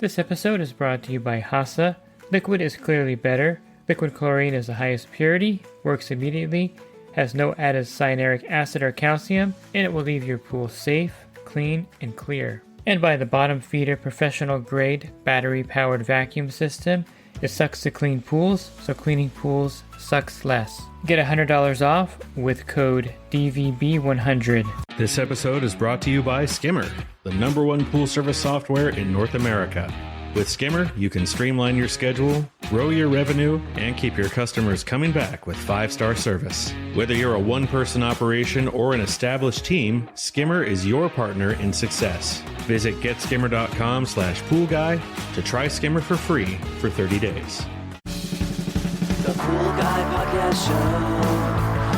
This episode is brought to you by HASA. Liquid is clearly better. Liquid chlorine is the highest purity, works immediately, has no added cyanuric acid or calcium, and it will leave your pool safe, clean, and clear. And by the Bottom Feeder professional grade battery powered vacuum system. It sucks to clean pools, so cleaning pools sucks less. Get $100 off with code DVB100. This episode is brought to you by Skimmer, the #1 pool service software in North America. With Skimmer, you can streamline your schedule, grow your revenue, and keep your customers coming back with 5-star service. Whether you're a one-person operation or an established team, Skimmer is your partner in success. Visit getskimmer.com/poolguy to try Skimmer for free for 30 days. The Pool Guy Podcast Show.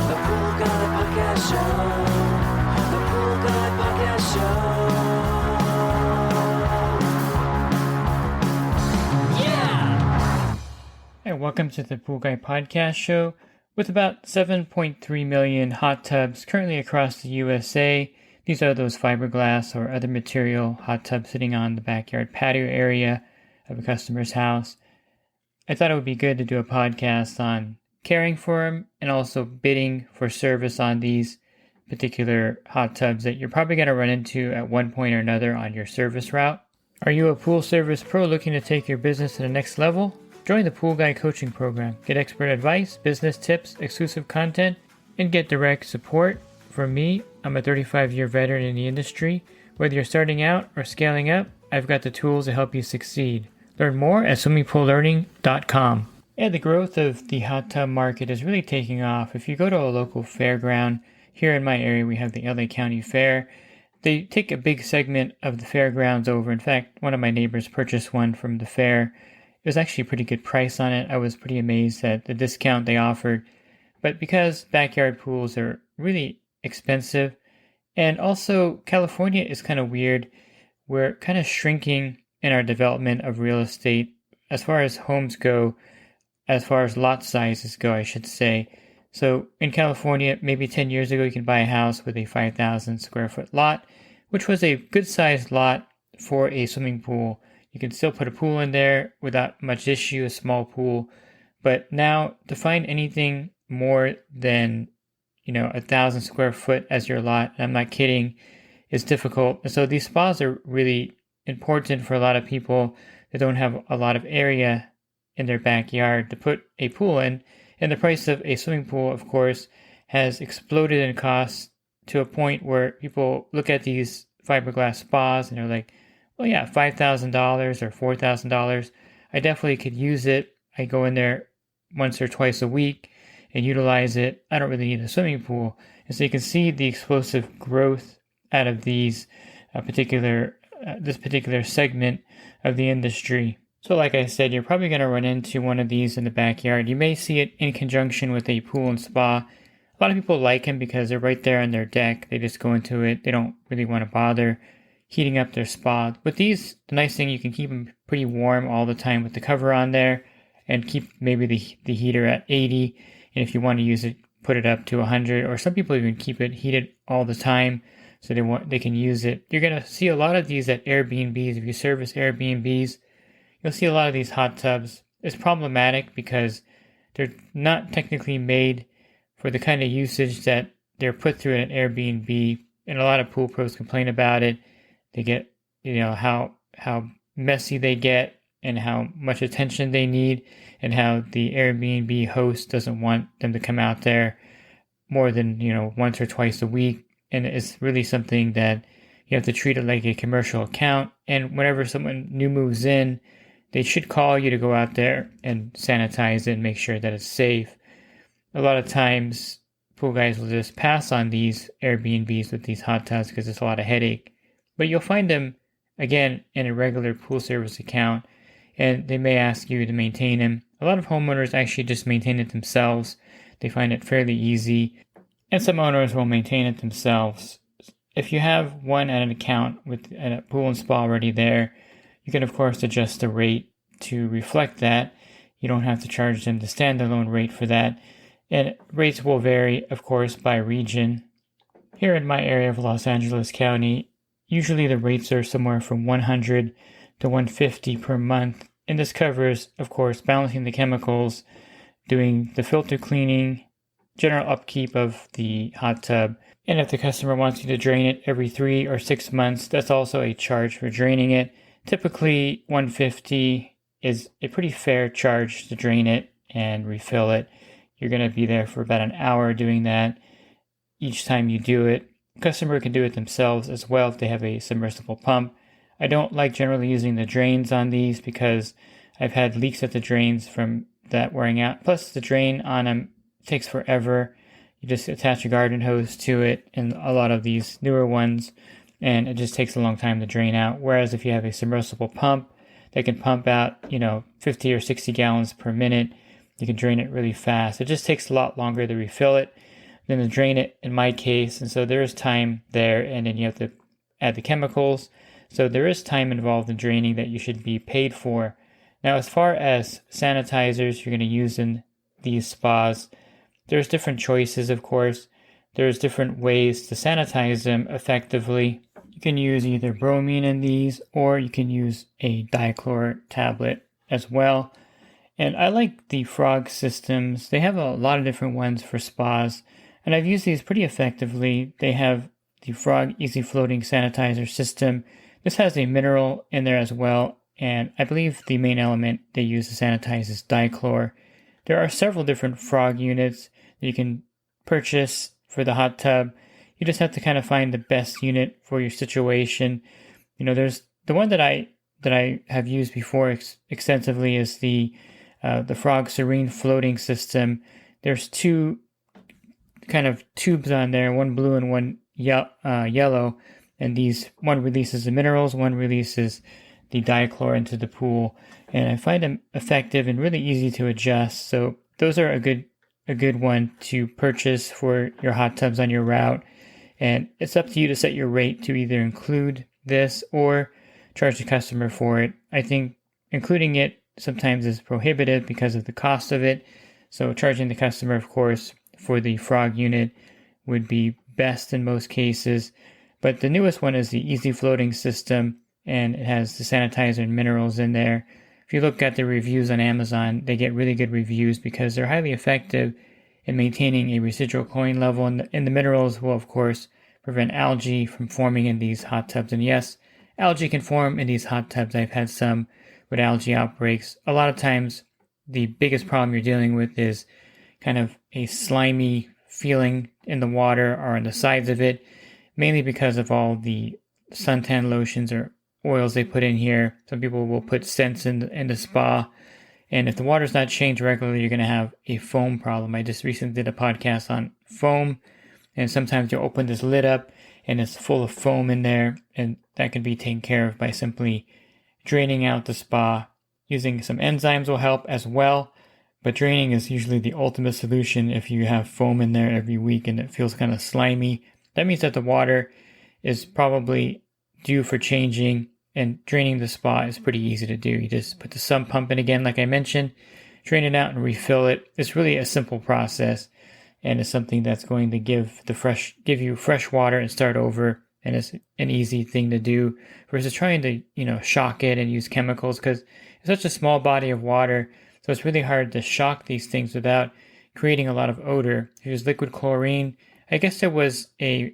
The Pool Guy Podcast Show. The Pool Guy Podcast Show. Hey, welcome to the Pool Guy Podcast Show. With about 7.3 million hot tubs currently across the USA, these are those fiberglass or other material hot tubs sitting on the backyard patio area of a customer's house. I thought it would be good to do a podcast on caring for them and also bidding for service on these particular hot tubs that you're probably going to run into at one point or another on your service route. Are you a pool service pro looking to take your business to the next level? Join the Pool Guy coaching program. Get expert advice, business tips, exclusive content, and get direct support from me. I'm a 35-year veteran in the industry. Whether you're starting out or scaling up, I've got the tools to help you succeed. Learn more at swimmingpoollearning.com. And the growth of the hot tub market is really taking off. If you go to a local fairground, here in my area we have the LA County Fair. They take a big segment of the fairgrounds over. In fact, one of my neighbors purchased one from the fair. It was actually a pretty good price on it. I was pretty amazed at the discount they offered. But because backyard pools are really expensive, and also California is kind of weird, we're kind of shrinking in our development of real estate as far as homes go, as far as lot sizes go, I should say. So in California, maybe 10 years ago, you can buy a house with a 5,000 square foot lot, which was a good sized lot for a swimming pool. You can still put a pool in there without much issue, a small pool. But now to find anything more than, 1,000 square foot as your lot, and I'm not kidding, is difficult. And so these spas are really important for a lot of people that don't have a lot of area in their backyard to put a pool in. And the price of a swimming pool, of course, has exploded in cost to a point where people look at these fiberglass spas and they're like, well, yeah, $5,000 or $4,000. I definitely could use it. I go in there once or twice a week and utilize it. I don't really need a swimming pool. And so you can see the explosive growth out of these this particular segment of the industry. So like I said, you're probably going to run into one of these in the backyard. You may see it in conjunction with a pool and spa. A lot of people like them because they're right there on their deck. They just go into it. They don't really want to bother heating up their spa. With these, the nice thing, you can keep them pretty warm all the time with the cover on there and keep maybe the heater at 80. And if you want to use it, put it up to 100. Or some people even keep it heated all the time so they can use it. You're going to see a lot of these at Airbnbs. If you service Airbnbs, you'll see a lot of these hot tubs. It's problematic because they're not technically made for the kind of usage that they're put through at an Airbnb. And a lot of pool pros complain about it. They get, how messy they get and how much attention they need and how the Airbnb host doesn't want them to come out there more than, once or twice a week. And it's really something that you have to treat it like a commercial account. And whenever someone new moves in, they should call you to go out there and sanitize it and make sure that it's safe. A lot of times, pool guys will just pass on these Airbnbs with these hot tubs because it's a lot of headache. But you'll find them, again, in a regular pool service account, and they may ask you to maintain them. A lot of homeowners actually just maintain it themselves. They find it fairly easy, and some owners will maintain it themselves. If you have one at an account with a pool and spa already there, you can, of course, adjust the rate to reflect that. You don't have to charge them the standalone rate for that. And rates will vary, of course, by region. Here in my area of Los Angeles County, usually the rates are somewhere from $100 to $150 per month. And this covers, of course, balancing the chemicals, doing the filter cleaning, general upkeep of the hot tub. And if the customer wants you to drain it every 3 or 6 months, that's also a charge for draining it. Typically, $150 is a pretty fair charge to drain it and refill it. You're going to be there for about an hour doing that each time you do it. Customer can do it themselves as well if they have a submersible pump. I don't like generally using the drains on these because I've had leaks at the drains from that wearing out. Plus, the drain on them takes forever. You just attach a garden hose to it in a lot of these newer ones, and it just takes a long time to drain out. Whereas if you have a submersible pump that can pump out, 50 or 60 gallons per minute, you can drain it really fast. It just takes a lot longer to refill it than to drain it in my case. And so there is time there, and then you have to add the chemicals. So there is time involved in draining that you should be paid for. Now, as far as sanitizers you're going to use in these spas, there's different choices, of course. There's different ways to sanitize them effectively. You can use either bromine in these, or you can use a dichlor tablet as well. And I like the Frog systems. They have a lot of different ones for spas, and I've used these pretty effectively. They have the Frog Easy Floating Sanitizer System. This has a mineral in there as well, and I believe the main element they use to sanitize is dichlor. There are several different Frog units that you can purchase for the hot tub. You just have to kind of find the best unit for your situation. There's the one that I have used before extensively is the Frog Serene Floating System. There's 2 kind of tubes on there, one blue and one yellow, and these, one releases the minerals, one releases the dichlor into the pool, and I find them effective and really easy to adjust. So those are a good one to purchase for your hot tubs on your route, and it's up to you to set your rate to either include this or charge the customer for it. I think including it sometimes is prohibitive because of the cost of it, so charging the customer, of course, for the Frog unit would be best in most cases. But the newest one is the Easy Floating System, and it has the sanitizer and minerals in there. If you look at the reviews on Amazon, they get really good reviews because they're highly effective in maintaining a residual chlorine level, and the minerals will, of course, prevent algae from forming in these hot tubs. And yes, algae can form in these hot tubs. I've had some with algae outbreaks. A lot of times, the biggest problem you're dealing with is kind of a slimy feeling in the water or on the sides of it, mainly because of all the suntan lotions or oils they put in here. Some people will put scents in the spa, and if the water's not changed regularly, you're going to have a foam problem. I just recently did a podcast on foam, and sometimes you'll open this lid up and it's full of foam in there, and that can be taken care of by simply draining out the spa. Using some enzymes will help as well, but draining is usually the ultimate solution if you have foam in there every week and it feels kind of slimy. That means that the water is probably due for changing, and draining the spa is pretty easy to do. You just put the sump pump in again, like I mentioned, drain it out and refill it. It's really a simple process, and it's something that's going to give you fresh water and start over, and it's an easy thing to do versus trying to, shock it and use chemicals, because it's such a small body of water, so it's really hard to shock these things without creating a lot of odor. If you use liquid chlorine, I guess there was a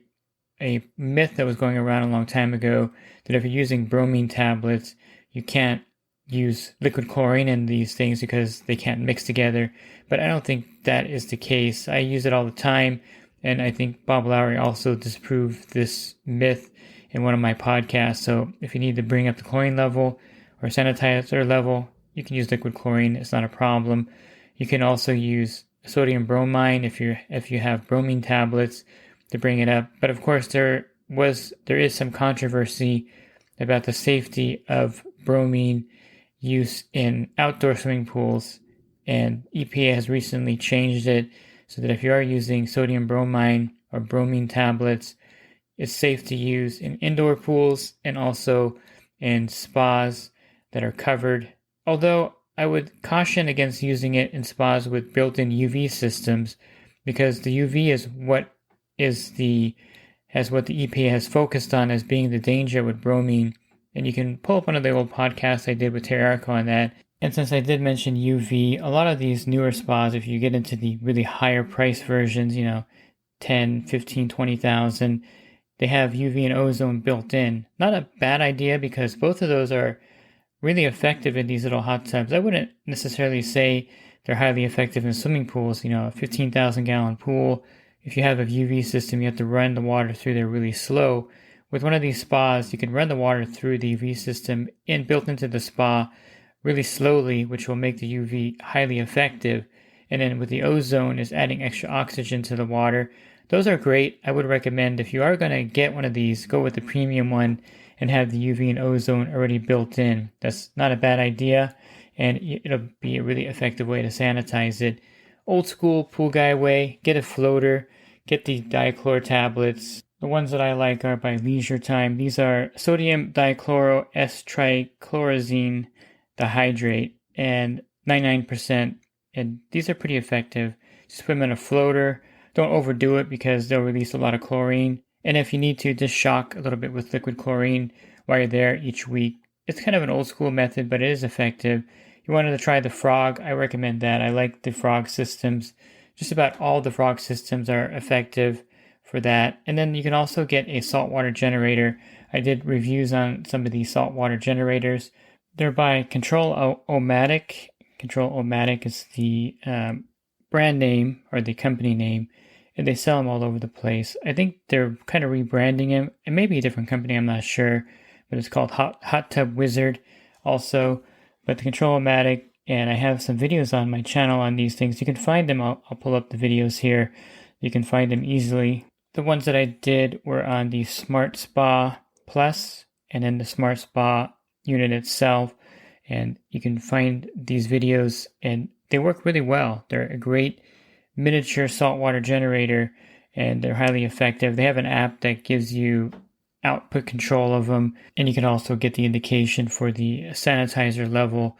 myth that was going around a long time ago that if you're using bromine tablets, you can't use liquid chlorine in these things because they can't mix together. But I don't think that is the case. I use it all the time, and I think Bob Lowry also disproved this myth in one of my podcasts. So if you need to bring up the chlorine level or sanitizer level, you can use liquid chlorine. It's not a problem. You can also use sodium bromine if you have bromine tablets to bring it up. But of course, there is some controversy about the safety of bromine use in outdoor swimming pools, and EPA has recently changed it so that if you are using sodium bromine or bromine tablets, it's safe to use in indoor pools and also in spas that are covered. Although I would caution against using it in spas with built-in UV systems, because the UV is what the EPA has focused on as being the danger with bromine. And you can pull up one of the old podcasts I did with Terry Arco on that. And since I did mention UV, a lot of these newer spas, if you get into the really higher price versions, 10, 15, 20,000, they have UV and ozone built in. Not a bad idea because both of those are really effective in these little hot tubs. I wouldn't necessarily say they're highly effective in swimming pools. A 15,000 gallon pool, if you have a UV system, you have to run the water through there really slow. With one of these spas, you can run the water through the UV system built into the spa really slowly, which will make the UV highly effective. And then with the ozone is adding extra oxygen to the water. Those are great. I would recommend if you are going to get one of these, go with the premium one and have the UV and ozone already built in. That's not a bad idea, and it'll be a really effective way to sanitize it. Old school pool guy way, get a floater, get the dichlor tablets. The ones that I like are by Leisure Time. These are sodium dichloro S-triclorazine dihydrate and 99%, and these are pretty effective. Just put them in a floater. Don't overdo it because they'll release a lot of chlorine. And if you need to, just shock a little bit with liquid chlorine while you're there each week. It's kind of an old school method, but it is effective. You wanted to try the frog, I recommend that. I like the frog systems. Just about all the frog systems are effective for that. And then you can also get a saltwater generator. I did reviews on some of these saltwater generators. They're by Control-O-Matic. Control-O-Matic is the brand name or the company name, and they sell them all over the place. I think they're kind of rebranding them. It may be a different company, I'm not sure, but it's called Hot Tub Wizard also. But the Control-O-Matic, and I have some videos on my channel on these things. You can find them. I'll pull up the videos here. You can find them easily. The ones that I did were on the Smart Spa Plus and then the Smart Spa unit itself. And you can find these videos, and they work really well. They're a great miniature saltwater generator, and they're highly effective. They have an app that gives you output control of them, and you can also get the indication for the sanitizer level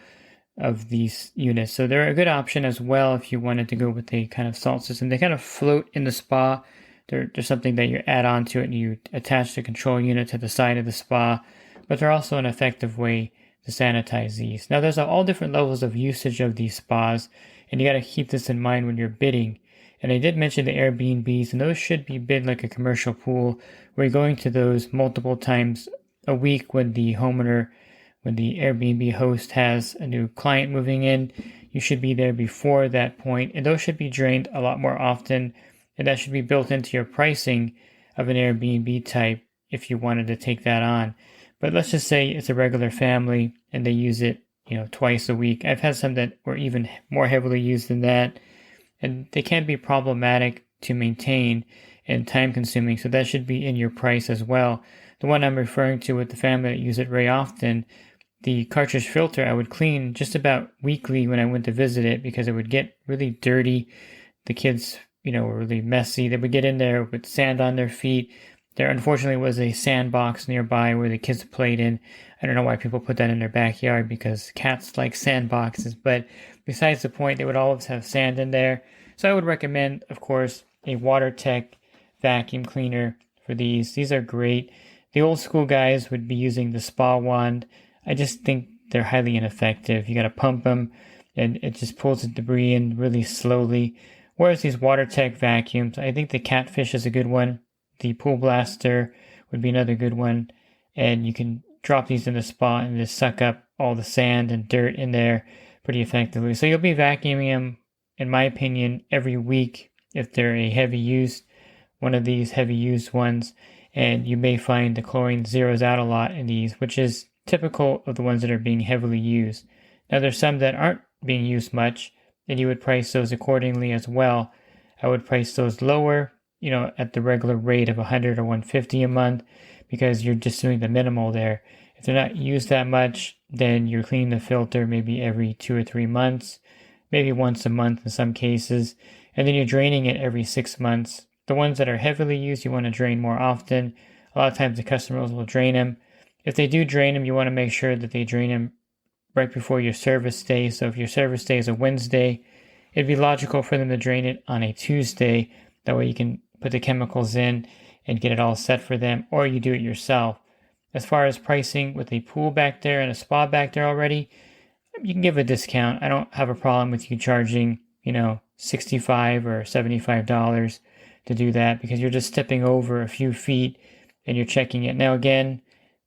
of these units. So they're a good option as well if you wanted to go with a kind of salt system. They kind of float in the spa. They're something that you add on to it and you attach the control unit to the side of the spa, but they're also an effective way to sanitize these. Now there's all different levels of usage of these spas, and you got to keep this in mind when you're bidding. And I did mention the Airbnbs, and those should be bid like a commercial pool, where you're going to those multiple times a week when the Airbnb host has a new client moving in. You should be there before that point, and those should be drained a lot more often, and that should be built into your pricing of an Airbnb type if you wanted to take that on. But let's just say it's a regular family and they use it, twice a week. I've had some that were even more heavily used than that, and they can be problematic to maintain and time consuming. So that should be in your price as well. The one I'm referring to with the family that use it very often, the cartridge filter, I would clean just about weekly when I went to visit it because it would get really dirty. The kids, were really messy. They would get in there with sand on their feet. There unfortunately was a sandbox nearby where the kids played in. I don't know why people put that in their backyard because cats like sandboxes, but besides the point, they would always have sand in there. So I would recommend, of course, a WaterTech vacuum cleaner for these. These are great. The old school guys would be using the spa wand. I just think they're highly ineffective. You got to pump them and it just pulls the debris in really slowly. Whereas these WaterTech vacuums, I think the Catfish is a good one. The Pool Blaster would be another good one. And you can drop these in the spa and just suck up all the sand and dirt in there pretty effectively. So you'll be vacuuming them, in my opinion, every week if they're a heavy used, one of these heavy used ones. And you may find the chlorine zeroes out a lot in these, which is typical of the ones that are being heavily used. Now there's some that aren't being used much, and you would price those accordingly as well. I would price those lower, at the regular rate of $100 or $150 a month, because you're just doing the minimal there. If they're not used that much, then you're cleaning the filter maybe every 2 or 3 months, maybe once a month in some cases, and then you're draining it every 6 months. The ones that are heavily used, you want to drain more often. A lot of times the customers will drain them. If they do drain them, you want to make sure that they drain them right before your service day. So if your service day is a Wednesday, it'd be logical for them to drain it on a Tuesday. That way you can put the chemicals in and get it all set for them, or you do it yourself. As far as pricing with a pool back there and a spa back there already, you can give a discount. I don't have a problem with you charging, $65 or $75 to do that, because you're just stepping over a few feet and you're checking it. Now again,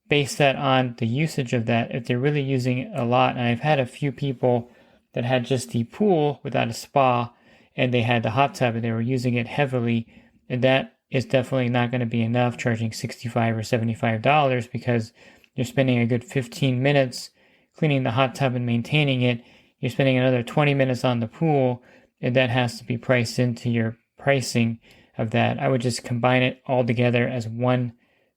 base that on the usage of that. If they're really using it a lot, and I've had a few people that had just the pool without a spa and they had the hot tub and they were using it heavily, and that is definitely not going to be enough, charging $65 or $75, because you're spending a good 15 minutes cleaning the hot tub and maintaining it. You're spending another 20 minutes on the pool, and that has to be priced into your pricing of that. I would just combine it all together as one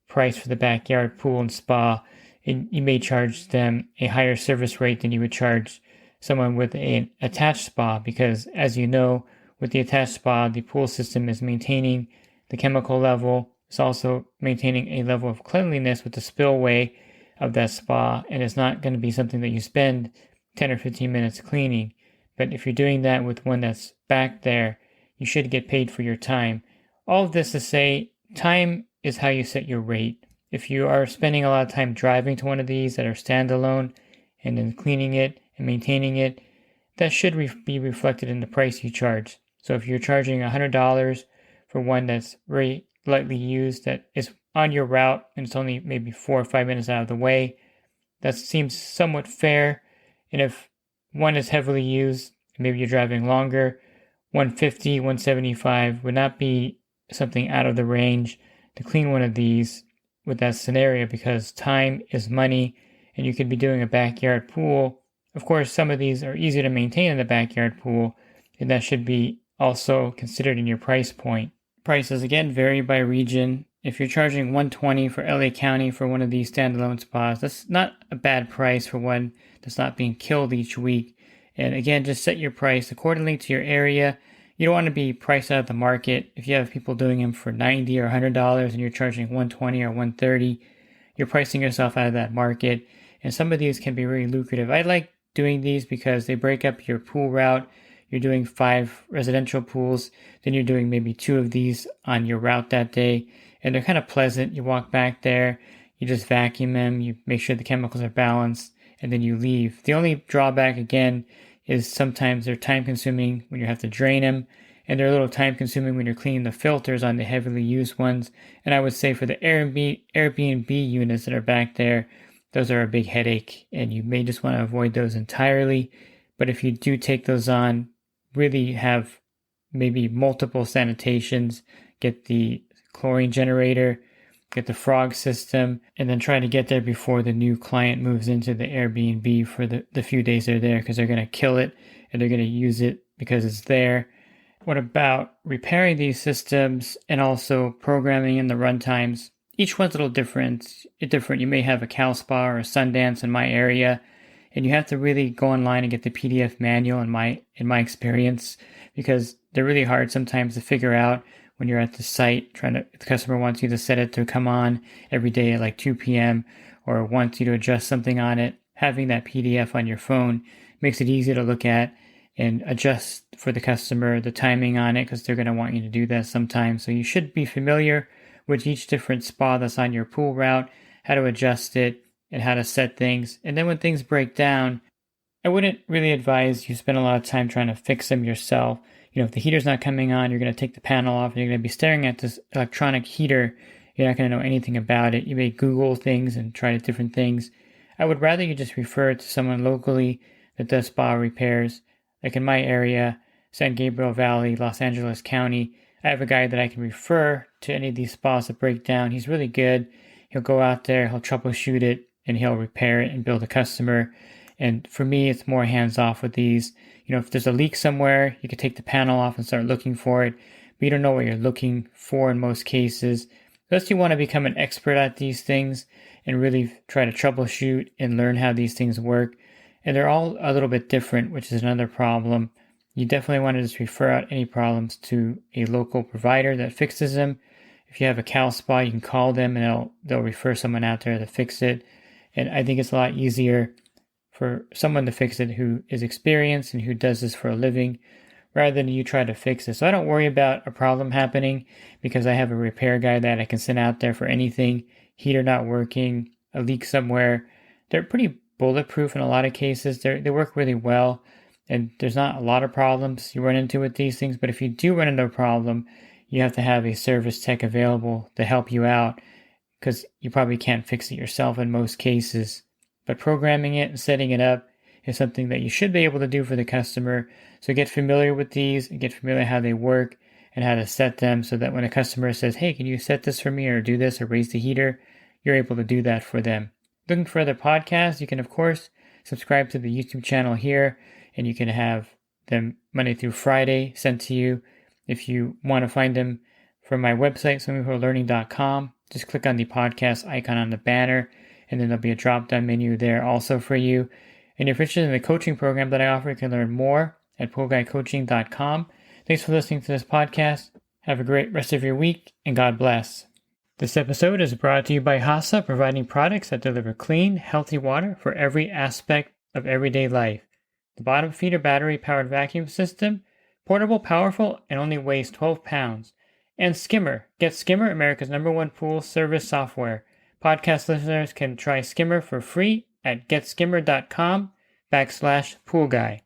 price for the backyard pool and spa, and you may charge them a higher service rate than you would charge someone with an attached spa, because as you know, with the attached spa, the pool system is maintaining the chemical level. It's also maintaining a level of cleanliness with the spillway of that spa, and it's not going to be something that you spend 10 or 15 minutes cleaning. But if you're doing that with one that's back there, you should get paid for your time. All of this to say, time is how you set your rate. If you are spending a lot of time driving to one of these that are standalone and then cleaning it and maintaining it, that should be reflected in the price you charge. So if you're charging $100 for one that's very lightly used, that is on your route and it's only maybe 4 or 5 minutes out of the way, that seems somewhat fair. And if one is heavily used, maybe you're driving longer, $150, $175 would not be something out of the range to clean one of these with that scenario, because time is money and you could be doing a backyard pool. Of course, some of these are easier to maintain in the backyard pool, and that should be also considered in your price point. Prices again vary by region. If you're charging $120 for LA County for one of these standalone spas, that's not a bad price for one that's not being killed each week. And again, just set your price accordingly to your area. You don't want to be priced out of the market. If you have people doing them for $90 or $100 and you're charging $120 or $130, you're pricing yourself out of that market. And some of these can be really lucrative. I like doing these because they break up your pool route. You're doing 5 residential pools, then you're doing maybe 2 of these on your route that day. And they're kind of pleasant. You walk back there, you just vacuum them, you make sure the chemicals are balanced, and then you leave. The only drawback, again, is sometimes they're time consuming when you have to drain them, and they're a little time consuming when you're cleaning the filters on the heavily used ones. And I would say for the Airbnb units that are back there, those are a big headache, and you may just want to avoid those entirely. But if you do take those on, really have maybe multiple sanitations, get the chlorine generator, get the frog system, and then try to get there before the new client moves into the Airbnb for the few days they're there, because they're going to kill it and they're going to use it because it's there. What about repairing these systems and also programming in the runtimes? Each one's a little different. You may have a Cal Spa or a Sundance in my area, and you have to really go online and get the PDF manual in my experience, because they're really hard sometimes to figure out when you're at the site the customer wants you to set it to come on every day at like 2 p.m. or wants you to adjust something on it. Having that PDF on your phone makes it easy to look at and adjust for the customer the timing on it, because they're going to want you to do that sometimes. So you should be familiar with each different spa that's on your pool route, how to adjust it, and how to set things. And then when things break down, I wouldn't really advise you spend a lot of time trying to fix them yourself. If the heater's not coming on, you're going to take the panel off and you're going to be staring at this electronic heater. You're not going to know anything about it. You may Google things and try different things. I would rather you just refer it to someone locally that does spa repairs. Like in my area, San Gabriel Valley, Los Angeles County, I have a guy that I can refer to any of these spas that break down. He's really good. He'll go out there, he'll troubleshoot it, and he'll repair it and bill the customer. And for me, it's more hands-off with these. If there's a leak somewhere, you could take the panel off and start looking for it, but you don't know what you're looking for in most cases. Unless you want to become an expert at these things and really try to troubleshoot and learn how these things work. And they're all a little bit different, which is another problem. You definitely want to just refer out any problems to a local provider that fixes them. If you have a Cal Spa, you can call them and they'll refer someone out there to fix it. And I think it's a lot easier for someone to fix it who is experienced and who does this for a living, rather than you try to fix it. So I don't worry about a problem happening, because I have a repair guy that I can send out there for anything. Heater not working, a leak somewhere. They're pretty bulletproof in a lot of cases. They work really well, and there's not a lot of problems you run into with these things. But if you do run into a problem, you have to have a service tech available to help you out, because you probably can't fix it yourself in most cases. But programming it and setting it up is something that you should be able to do for the customer. So get familiar with these and get familiar how they work and how to set them, so that when a customer says, hey, can you set this for me or do this or raise the heater, you're able to do that for them. Looking for other podcasts, you can, of course, subscribe to the YouTube channel here, and you can have them Monday through Friday sent to you. If you want to find them from my website, swimmingpoollearning.com, just click on the podcast icon on the banner, and then there'll be a drop-down menu there also for you. And if you're interested in the coaching program that I offer, you can learn more at poolguycoaching.com. Thanks for listening to this podcast. Have a great rest of your week, and God bless. This episode is brought to you by HASA, providing products that deliver clean, healthy water for every aspect of everyday life. The bottom feeder battery-powered vacuum system, portable, powerful, and only weighs 12 pounds. And Skimmer. Get Skimmer, America's #1 pool service software. Podcast listeners can try Skimmer for free at getskimmer.com/poolguy.